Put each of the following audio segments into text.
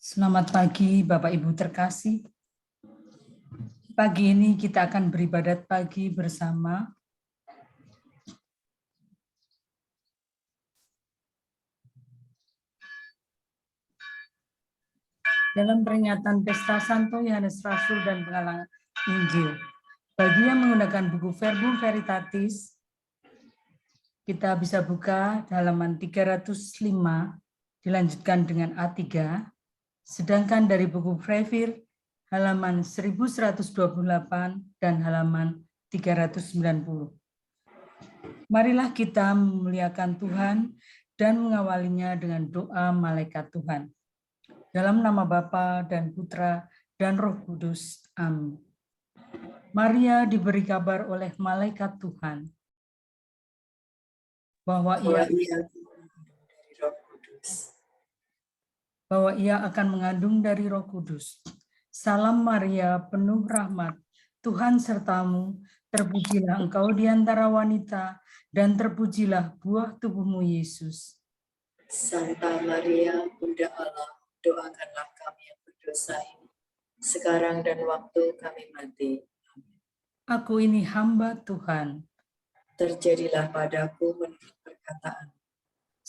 Selamat pagi Bapak Ibu terkasih. Pagi ini kita akan beribadat pagi bersama. Dalam peringatan Pesta Santo Yohanes Rasul dan Pengalang Injil. Bagi yang menggunakan buku Verbum Veritatis, kita bisa buka halaman 305, dilanjutkan dengan A3, sedangkan dari buku Brevir halaman 1128 dan halaman 390. Marilah kita memuliakan Tuhan dan mengawalinya dengan doa malaikat Tuhan. Dalam nama Bapa dan Putra dan Roh Kudus. Amin. Maria diberi kabar oleh malaikat Tuhan bahwa ia akan mengandung dari Roh Kudus. Salam Maria, penuh rahmat, Tuhan sertamu, terpujilah engkau di antara wanita, dan terpujilah buah tubuhmu, Yesus. Santa Maria, Bunda Allah, doakanlah kami yang berdosa ini, sekarang dan waktu kami mati. Aku ini hamba Tuhan. Terjadilah padaku menurut perkataan.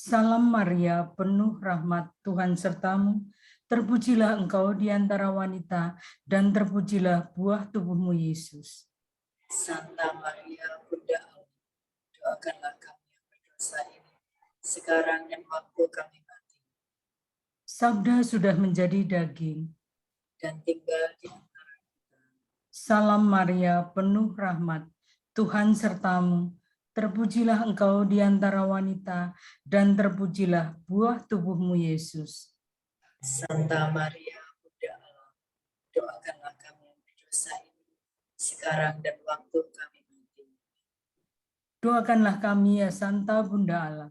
Salam Maria, penuh rahmat, Tuhan sertamu, terpujilah engkau di antara wanita, dan terpujilah buah tubuhmu, Yesus. Santa Maria, Bunda Allah, doakanlah kami yang berdosa ini, sekarang dan waktu kami mati. Sabda sudah menjadi daging dan tinggal di antara kita. Salam Maria, penuh rahmat, Tuhan sertamu, terpujilah engkau di antara wanita, dan terpujilah buah tubuhmu, Yesus. Santa Maria, Bunda Allah, doakanlah kami yang berdosa ini, sekarang dan waktu kami mati. Doakanlah kami ya Santa Bunda Allah,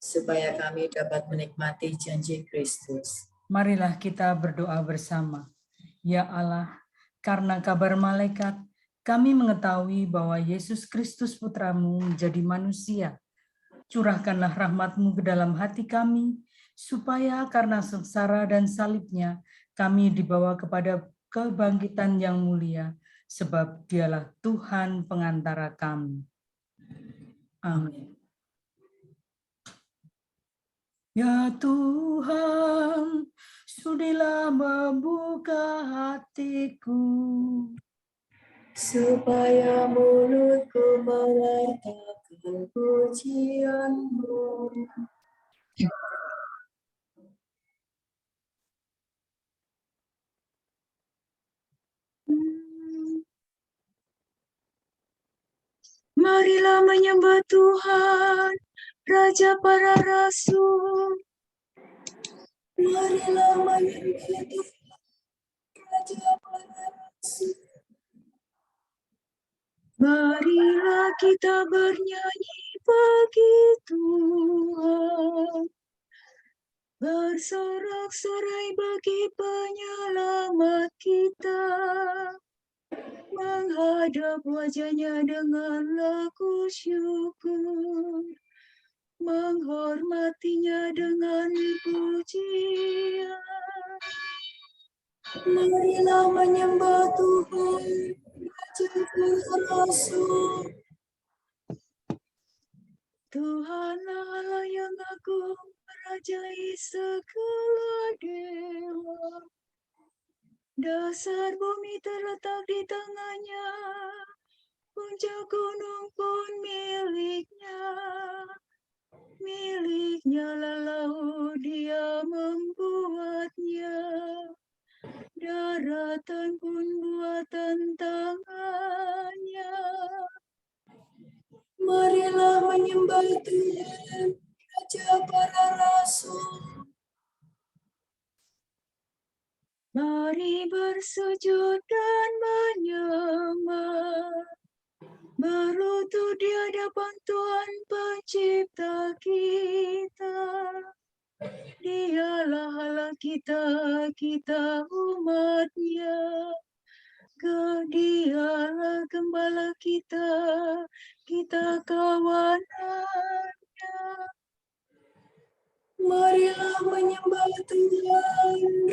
supaya kami dapat menikmati janji Kristus. Marilah kita berdoa bersama. Ya Allah, karena kabar malaikat, kami mengetahui bahwa Yesus Kristus Putramu menjadi manusia. Curahkanlah rahmat-Mu ke dalam hati kami, supaya karena sengsara dan salibnya, kami dibawa kepada kebangkitan yang mulia, sebab Dialah Tuhan pengantara kami. Amin. Ya Tuhan, sudilah membuka hatiku, supaya mulutku mewartakan pujian-Mu. Marilah menyembah Tuhan, Raja para Rasul. Marilah menyembah Tuhan, Raja para Rasul. Marilah kita bernyanyi bagi Tuhan, bersorak-sorai bagi penyelamat kita, menghadap wajahnya dengan lagu syukur, menghormatinya dengan pujian. Marilah menyembah Tuhan, Raja para Rasul. Tuhanlah Allah yang agung, merajai segala dewa. Dasar bumi terletak di tangannya, puncak gunung pun miliknya. Miliknya laut, Dia membuatnya. Daratan pun buatan tangannya. Marilah menyembah Tuhan, Raja para Rasul. Mari bersujud dan menyembah, berlutut di hadapan Tuhan Pencipta kita. Dialah Allah kita, kita umat-Nya. Dialah gembala kita, kita kawanan-Nya. Marilah menyembah Tuhan,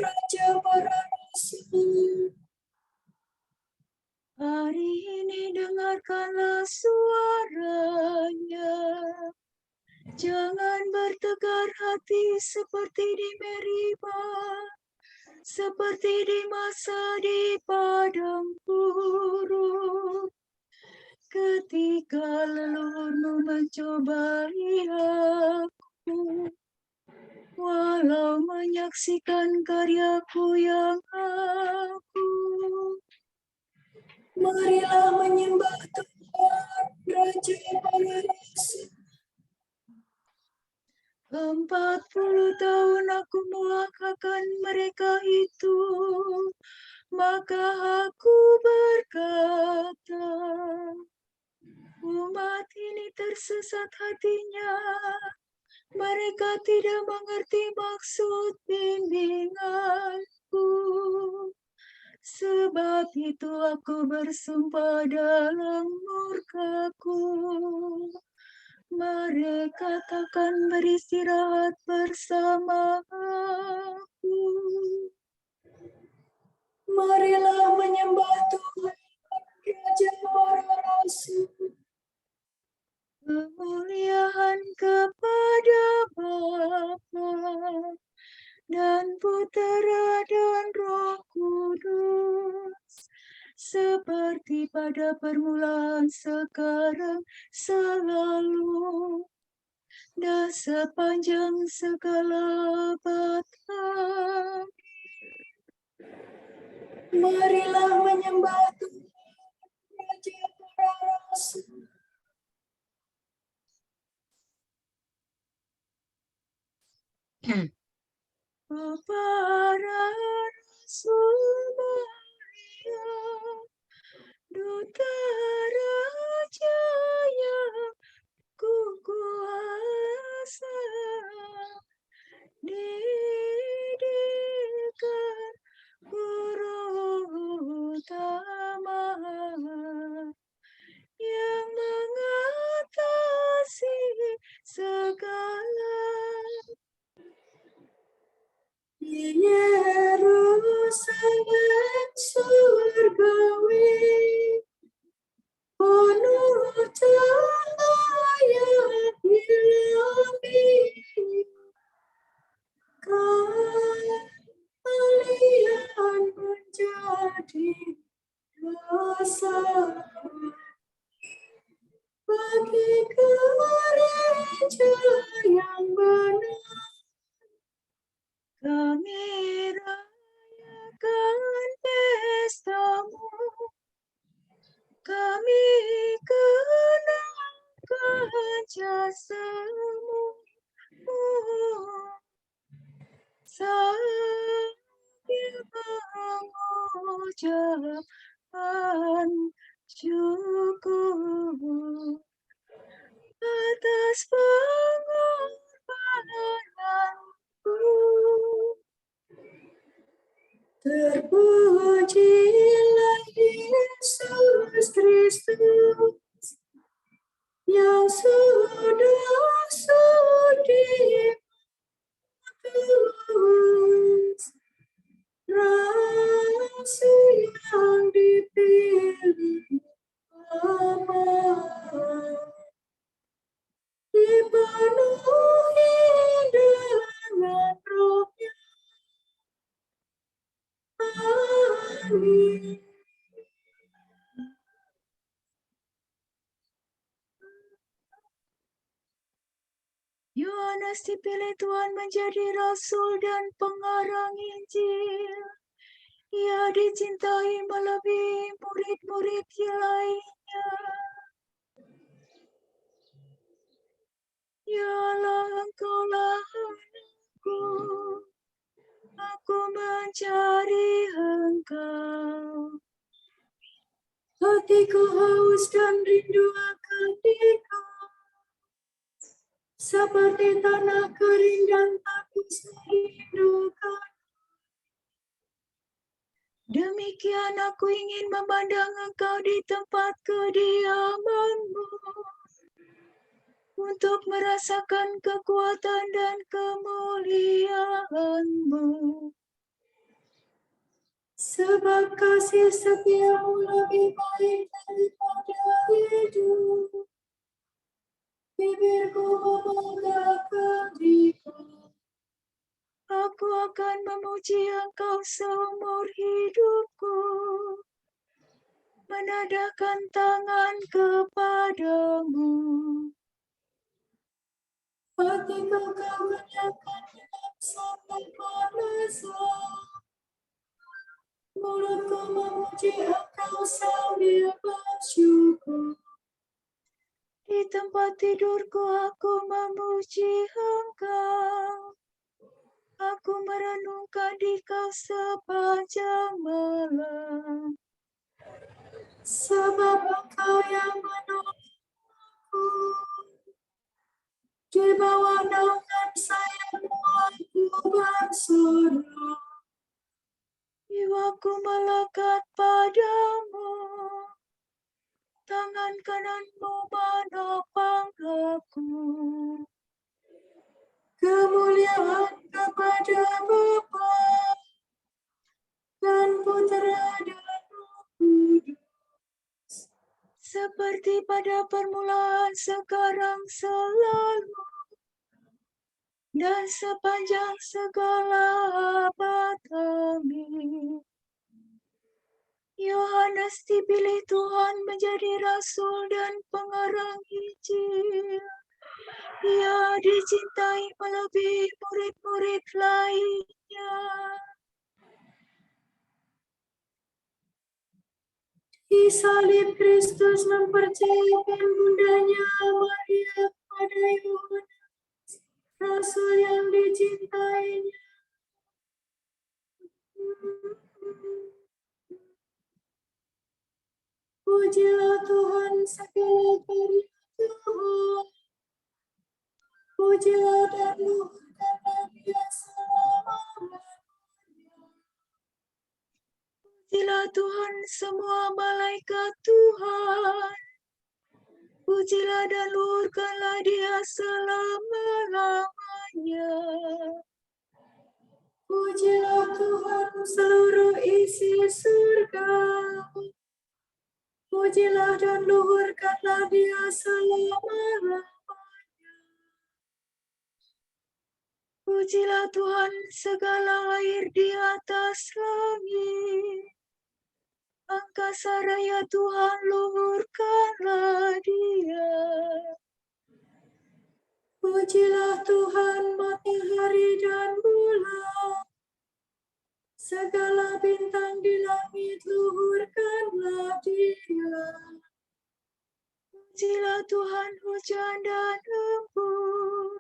Jangan bertegar hati seperti di Meriba, seperti di masa di padang gurun, ketika leluhurmu mencobai aku, walau menyaksikan karyaku yang agung. Marilah menyembah Tuhan, Raja para Rasul. 40 tahun aku mewakilkan mereka itu, maka aku berkata, umat ini tersesat hatinya, mereka tidak mengerti maksud bimbinganku. Sebab itu aku bersumpah dalam murkaku, mereka takkan beristirahat bersama aku. Marilah menyembah Tuhan, Raja para Rasul. Kemuliaan kepada Bapa dan Putera dan Roh Kudus, seperti pada permulaan, sekarang, selalu, dan sepanjang segala batang. Marilah menyembah Tuhan, Raja para Rasul. Para Rasul Maria, Duta Raja yang kuasa, didikan guru utama yang mengatasi segala. Di Yerusalem surgawi, penuh cahaya ilahi, kalian menjadi dosa bagi gereja yang benar. Kami rayakan pestamu, kami kenangkan jasamu, sambil mengucapkan syukur atas pengorbananmu. Terpujilah Yesus Kristus yang sudah sudi terus, Rasul yang dipilih Bapa, dipenuhi dengan Roh-Nya. Amin. Yohanes dipilih Tuhan menjadi rasul dan pengarang Injil. Ia dicintai melebihi murid-murid lainnya. Yalah Engkaulah anakku, aku mencari Engkau. Hatiku haus dan rindu akan Engkau, seperti tanah kering dan aku merindukan. Demikian aku ingin memandang Engkau di tempat kediaman-Mu, untuk merasakan kekuatan dan kemuliaan-Mu. Sebab kasih setiamu lebih baik daripada hidup. Bibirku memoga memuji Engkau seumur hidupku, menadahkan tangan kepadamu. Hatiku kau kenyangkan dengan sampai merasa. Mulutku memuji Engkau sambil bersyukur. Di tempat tidurku aku memuji Engkau. Aku merenungkan Dikau sepanjang malam. Sebab Engkau yang menolongku. Di bawah naungan sayapmu aku bersorak. Jiwaku melekat padamu. Tangan kananmu menopang aku. Kemuliaan kepada Bapa dan Putera dan Roh Kudus. Seperti pada permulaan, sekarang, selalu, dan sepanjang segala abad. Amin. Yohanes dipilih Tuhan menjadi rasul dan pengarang Injil. Ia dicintai melebihi murid-murid lainnya. Di salib Kristus mempercayakan bundanya Maria pada Yohanes, rasul yang dicintainya. Pujilah Tuhan segala karya Tuhan. Pujilah dan luhurkanlah Dia selama-lamanya. Pujilah Tuhan semua malaikat Tuhan. Pujilah dan luhurkanlah Dia selama-lamanya. Pujilah Tuhan seluruh isi surga. Pujilah dan luhurkanlah Dia selama-lamanya. Pujilah Tuhan segala air di atas langit. Angkasa raya Tuhan, luhurkanlah Dia. Pujilah Tuhan matahari dan bulan. Segala bintang di langit luhurkanlah Dia. Pujilah Tuhan hujan dan embun.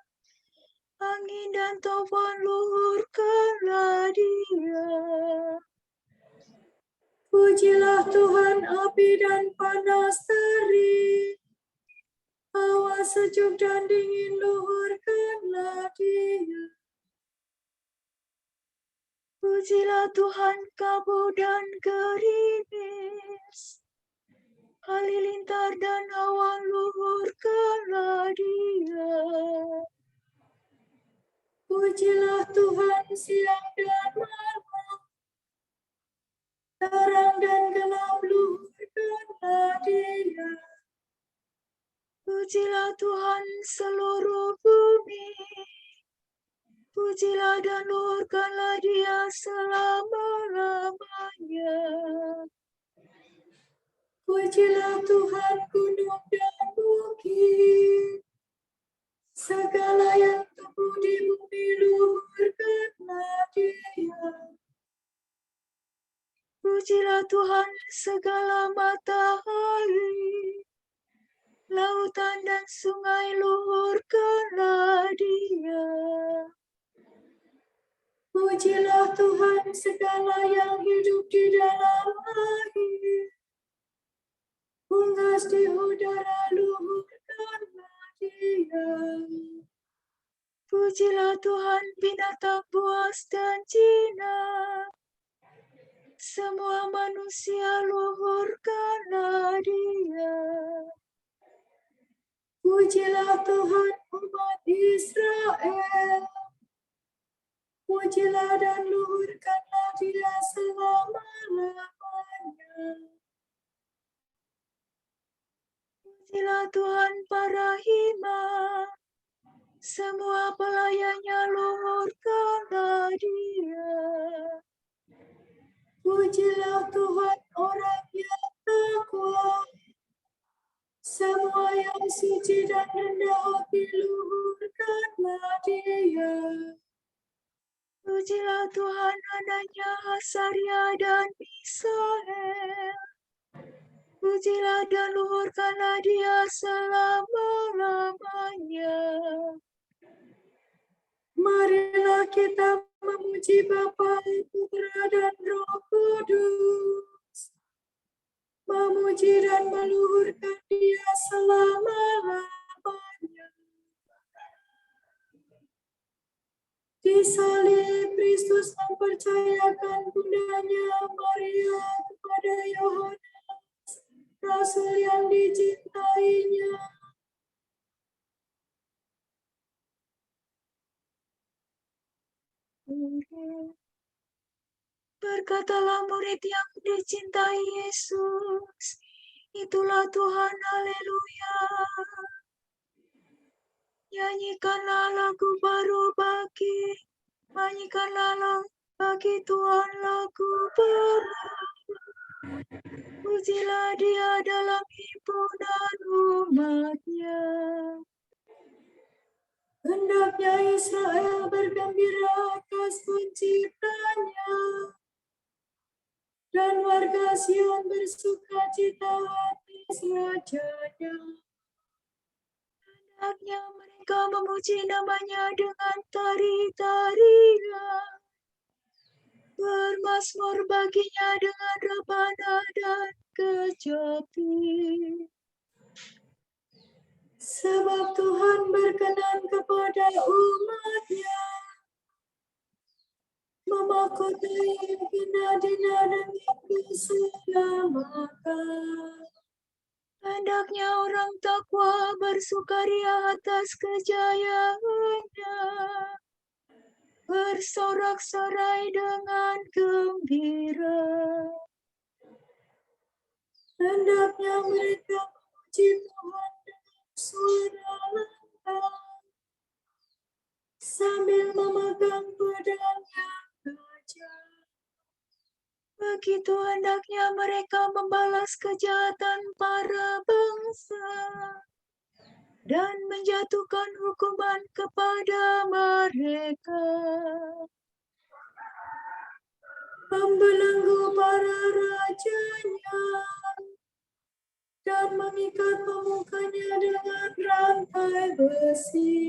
Angin dan taufan, luhurkanlah Dia. Pujilah Tuhan api dan panas terik. Hawa sejuk dan dingin luhurkanlah Dia. Pujilah Tuhan kabut dan gerimis. Halilintar dan awan, luhurkanlah Dia. Pujilah Tuhan siang dan malam. Terang dan gelap luhurkanlah Dia. Pujilah Tuhan seluruh bumi. Pujilah dan luhurkanlah Dia selama-lamanya. Pujilah Tuhan gunung dan bukit. Segala yang tumbuh di bumi luhurkanlah Dia. Pujilah Tuhan segala matahari. Lautan dan sungai, luhurkanlah Dia. Pujilah Tuhan segala yang hidup di dalam air. Unggas di udara luhurkanlah Dia. Pujilah Tuhan binatang buas dan jinak. Semua manusia, luhurkanlah Dia. Pujilah Tuhan umat Israel. Pujilah dan luhurkanlah Dia selama-lamanya. Pujilah Tuhan para imam. Semua pelayannya, luhurkanlah Dia. Pujilah Tuhan orang yang takwa. Semua yang suci dan rendah hati luhurkanlah Dia. Pujilah Tuhan adanya Hasaria dan Misael. Pujilah dan luhurkanlah Dia selama-lamanya. Marilah kita memuji Bapa, Putra dan Roh Kudus. Memuji dan meluhurkan Dia selama-lamanya. Di salib Kristus mempercayakan bundanya Maria kepada Yohanes, Rasul yang dicintainya. Berkatalah murid yang dicintai Yesus, itulah Tuhan, haleluya. Nyanyikanlah lagu baru nyanyikanlah bagi Tuhan lagu baru. Pujilah Dia dalam himpunan umat-Nya. Hendaknya Israel bergembira atas penciptanya, dan warga Sion bersukacita atas rajanya. Hendaknya mereka memuji namanya dengan tari-tarian, bermazmur baginya dengan rebana dan kecapi. Sebab Tuhan berkenan kepada umat-Nya, memahkotai yang hina-dina dengan keselamatan. Hendaknya orang takwa bersukaria atas kejayaannya, bersorak-sorai dengan gembira. Hendaknya mereka memuji Tuhan dengan suara lantang, sambil memegang pedang yang tajam. Begitu hendaknya mereka membalas kejahatan para bangsa dan menjatuhkan hukuman kepada mereka. Membelenggu para rajanya dan mengikat pemukanya dengan rantai besi.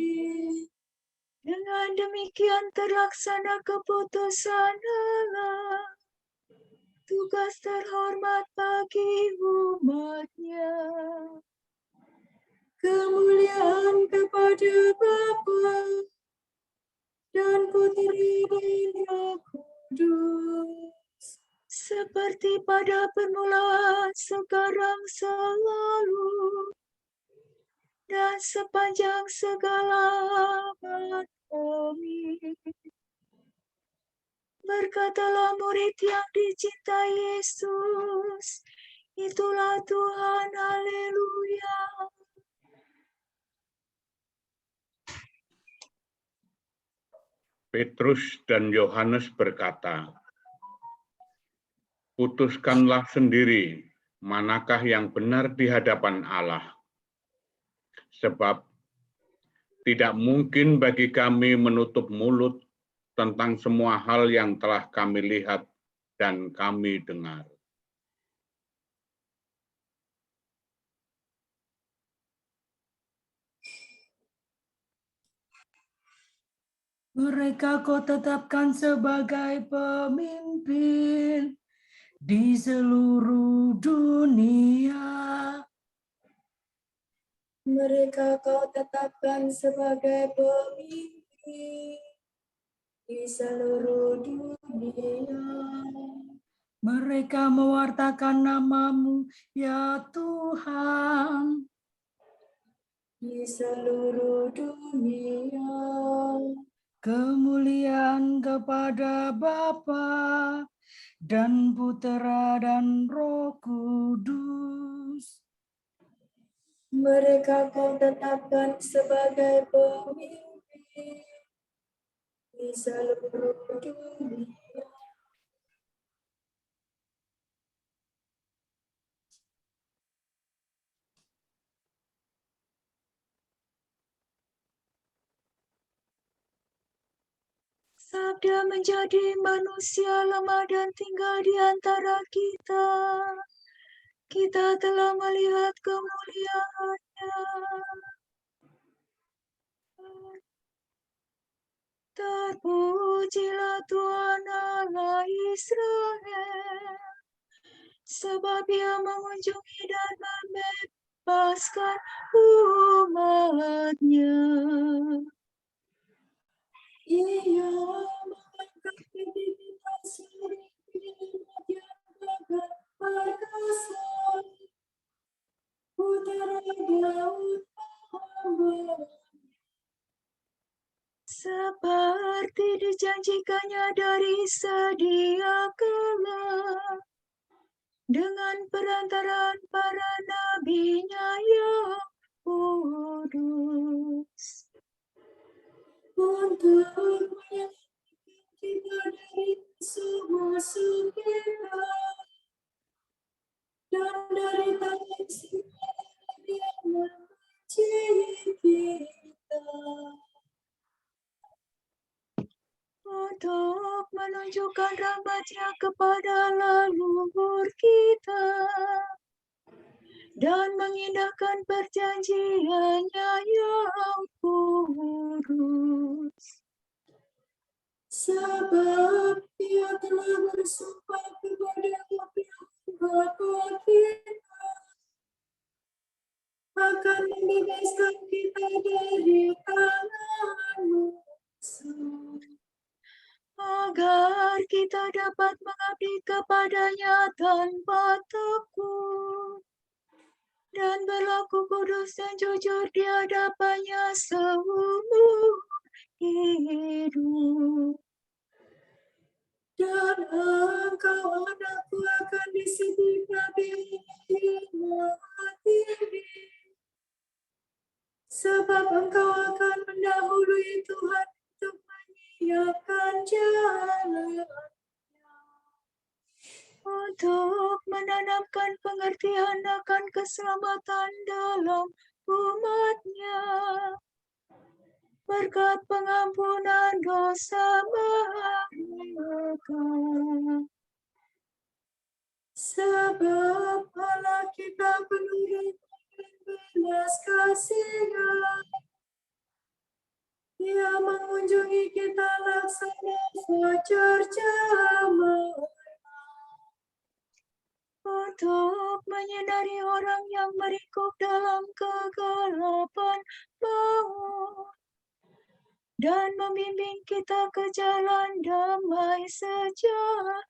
Dengan demikian terlaksana keputusan Allah, tugas terhormat bagi umat-Nya. Kemuliaan kepada Bapa dan Putra dan Roh Kudus. Seperti pada permulaan, sekarang, selalu, dan sepanjang segala abad. Amin. Berkatalah murid yang dicintai Yesus, itulah Tuhan, haleluya. Petrus dan Yohanes berkata, "Putuskanlah sendiri manakah yang benar di hadapan Allah. Sebab tidak mungkin bagi kami menutup mulut tentang semua hal yang telah kami lihat dan kami dengar." Mereka Kau tetapkan sebagai pemimpin di seluruh dunia. Mereka Kau tetapkan sebagai pemimpin di seluruh dunia. Mereka mewartakan nama-Mu, ya Tuhan, Di seluruh dunia. kemuliaan kepada Bapa dan Putera dan Roh Kudus. Mereka Kau tetapkan sebagai pemimpin di seluruh dunia. Sabda menjadi manusia lemah dan tinggal di antara kita. Kita telah melihat kemuliaan-Nya. Terpujilah Tuhan Allah Israel, sebab Ia mengunjungi dan membebaskan umat-Nya. Ia mengangkat kita sendiri yang gagah perkasa. Putera Daud hamba. Seperti dijanjikannya dari sedia kala, dengan perantaraan para nabi-Nya yang kudus. Untuk menyelamatkan kita dari musuh-musuh kita dan dari tangan segala yang membenci kita. Untuk menunjukkan rahmat-Nya kepada leluhur kita dan mengindahkan perjanjian-Nya yang kudus. Sebab Ia telah bersumpah kepada Bapa kita akan membebaskan kita dari tangan musuh, Agar kita dapat mengabdi kepada-Nya tanpa takut dan berlaku kudus dan jujur di hadapan-Nya seumur hidup. dan Engkau anakku akan disebut Nabi ini, sebab Engkau akan mendahului Tuhan untuk menyiapkan jalan, Untuk menanamkan pengertian akan keselamatan dalam umat-Nya, berkat pengampunan dosa mereka. sebab Allah kita penuh belas kasih-Nya. Ia mengunjungi kita laksana fajar jamaah, Untuk menyinari orang yang meringkuk dalam kegelapan maut dan membimbing kita ke jalan damai sejahtera.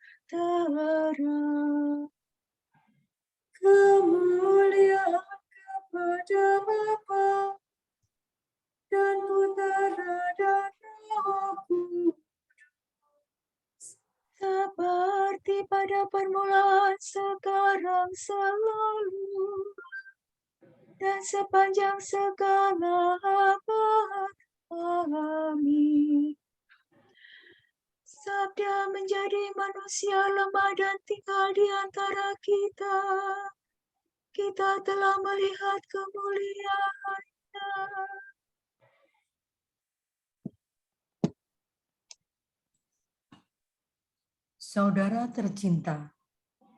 kemuliaan kepada Bapa dan Putera dan Roh Kudus, Seperti pada permulaan, sekarang, selalu, dan sepanjang segala abad. Amin. Sabda menjadi manusia lemah dan tinggal di antara kita. Kita telah melihat kemuliaan-Nya. Saudara tercinta,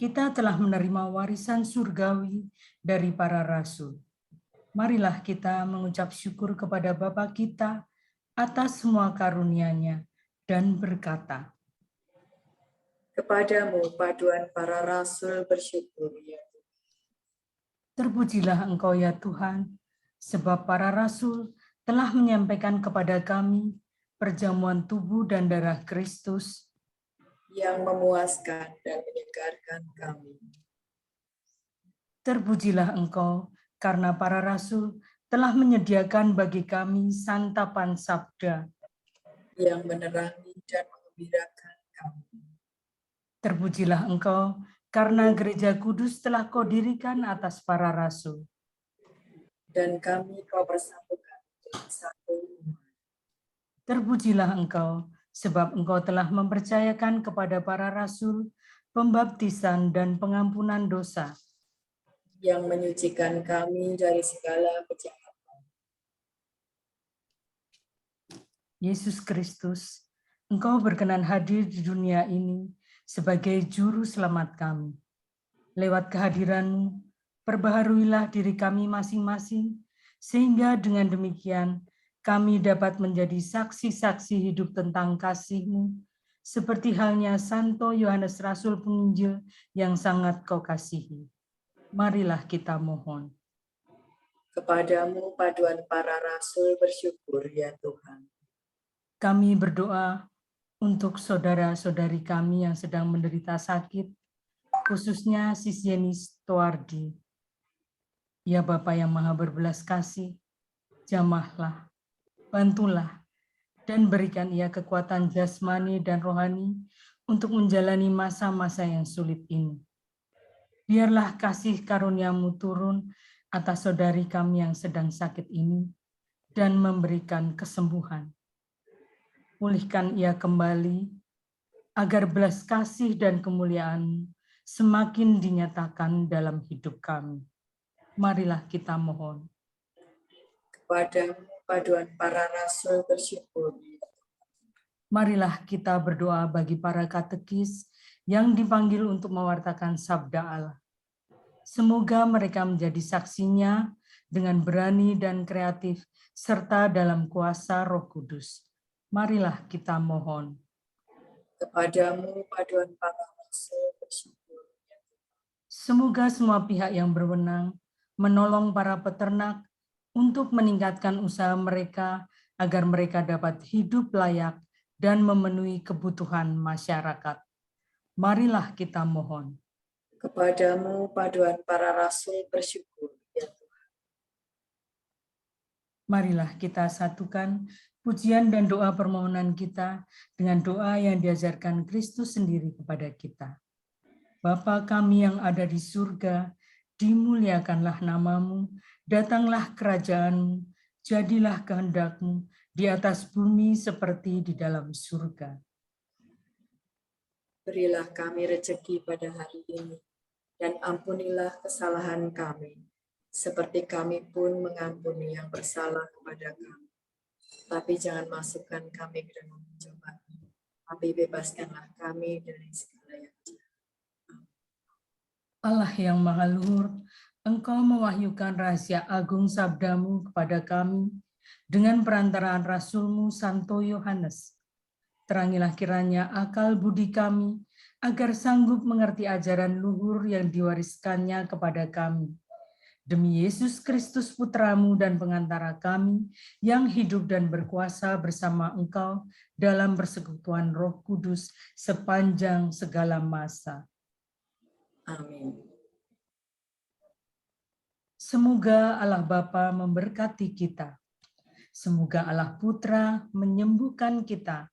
kita telah menerima warisan surgawi dari para rasul. Marilah kita mengucap syukur kepada Bapa kita atas semua karunia-Nya dan berkata, kepadamu paduan para rasul bersyukur ya. terpujilah Engkau ya Tuhan, sebab para rasul telah menyampaikan kepada kami perjamuan tubuh dan darah Kristus yang memuaskan dan menyegarkan kami. Terpujilah Engkau, karena para rasul telah menyediakan bagi kami santapan sabda. Yang menerangi dan mengembirakan kami. Terpujilah Engkau, karena gereja kudus telah Kau dirikan atas para rasul. Dan kami Kau persatukan menjadi satu umat. Terpujilah Engkau, sebab Engkau telah mempercayakan kepada para rasul pembaptisan dan pengampunan dosa. Yang menyucikan kami dari segala kejahatan. Yesus Kristus, Engkau berkenan hadir di dunia ini sebagai juru selamat kami. Lewat kehadiran-Mu, perbaharuilah diri kami masing-masing, sehingga dengan demikian kami dapat menjadi saksi-saksi hidup tentang kasih-Mu, seperti halnya Santo Yohanes Rasul Penginjil yang sangat Kau kasihi. Marilah kita mohon. Kepadamu paduan para rasul bersyukur ya Tuhan. Kami berdoa untuk saudara-saudari kami yang sedang menderita sakit, khususnya Sisyenis Toardi. Ya Bapa yang Maha Berbelas Kasih, jamahlah, bantulah, dan berikan ia kekuatan jasmani dan rohani untuk menjalani masa-masa yang sulit ini. Biarlah kasih karunia-Mu turun atas saudari kami yang sedang sakit ini dan memberikan kesembuhan. Pulihkan ia kembali, agar belas kasih dan kemuliaan semakin dinyatakan dalam hidup kami. Marilah kita mohon. Kepadamu paduan para rasul bersyukur. Marilah kita berdoa bagi para katekis yang dipanggil untuk mewartakan sabda Allah. Semoga mereka menjadi saksinya dengan berani dan kreatif, serta dalam kuasa Roh Kudus. Marilah kita mohon. Kepadamu paduan para rasul bersyukur. Semoga semua pihak yang berwenang menolong para peternak untuk meningkatkan usaha mereka agar mereka dapat hidup layak dan memenuhi kebutuhan masyarakat. Marilah kita mohon. Kepadamu paduan para rasul bersyukur ya Tuhan. Marilah kita satukan pujian dan doa permohonan kita dengan doa yang diajarkan Kristus sendiri kepada kita. Bapa kami yang ada di surga, dimuliakanlah namamu, datanglah kerajaan-Mu, jadilah kehendak-Mu di atas bumi seperti di dalam surga. Berilah kami rezeki pada hari ini, dan ampunilah kesalahan kami, seperti kami pun mengampuni yang bersalah kepada kami. Tapi jangan masukkan kami ke dalam pencobaan, tapi bebaskanlah kami dari segala yang jahat. Allah yang Maha Luhur, Engkau mewahyukan rahasia agung sabda-Mu kepada kami dengan perantaraan Rasul-Mu Santo Yohanes. Terangilah kiranya akal budi kami, agar sanggup mengerti ajaran luhur yang diwariskannya kepada kami. Demi Yesus Kristus Putra-Mu dan pengantara kami, yang hidup dan berkuasa bersama Engkau dalam persekutuan Roh Kudus sepanjang segala masa. Amin. Semoga Allah Bapa memberkati kita. Semoga Allah Putra menyembuhkan kita.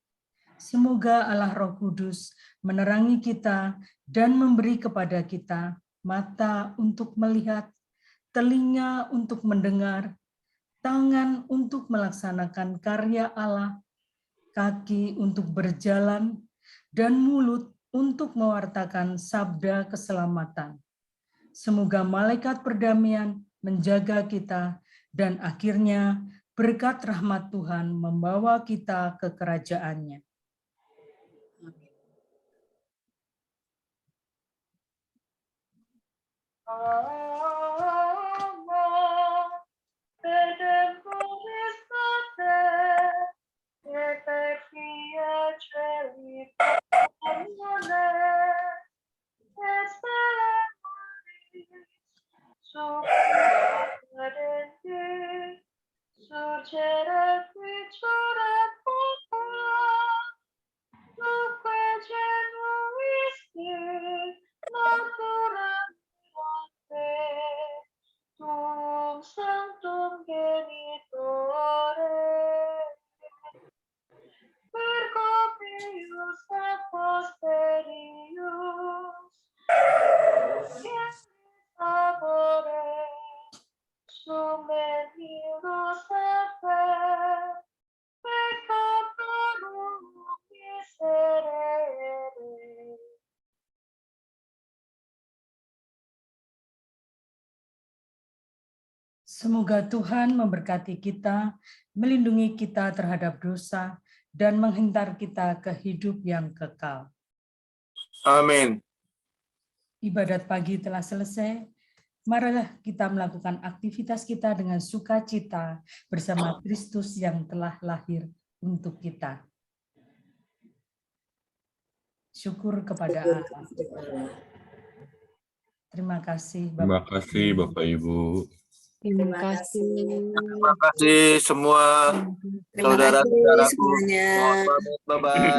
Semoga Allah Roh Kudus menerangi kita dan memberi kepada kita mata untuk melihat, telinga untuk mendengar, tangan untuk melaksanakan karya Allah, kaki untuk berjalan, dan mulut untuk mewartakan sabda keselamatan. Semoga malaikat perdamaian menjaga kita dan akhirnya berkat rahmat Tuhan membawa kita ke kerajaan-Nya. Semoga Tuhan memberkati kita, melindungi kita terhadap dosa, dan menghantar kita ke hidup yang kekal. Amin. Ibadat pagi telah selesai. Marilah kita melakukan aktivitas kita dengan sukacita bersama Kristus yang telah lahir untuk kita. Syukur kepada Syukur Allah. kepada Allah. Terima kasih Terima Bapak. kasih Bapak Ibu. Terima kasih. Terima kasih semua Terima kasih saudara-saudaraku. semuanya. Mohon pamit. Bye-bye.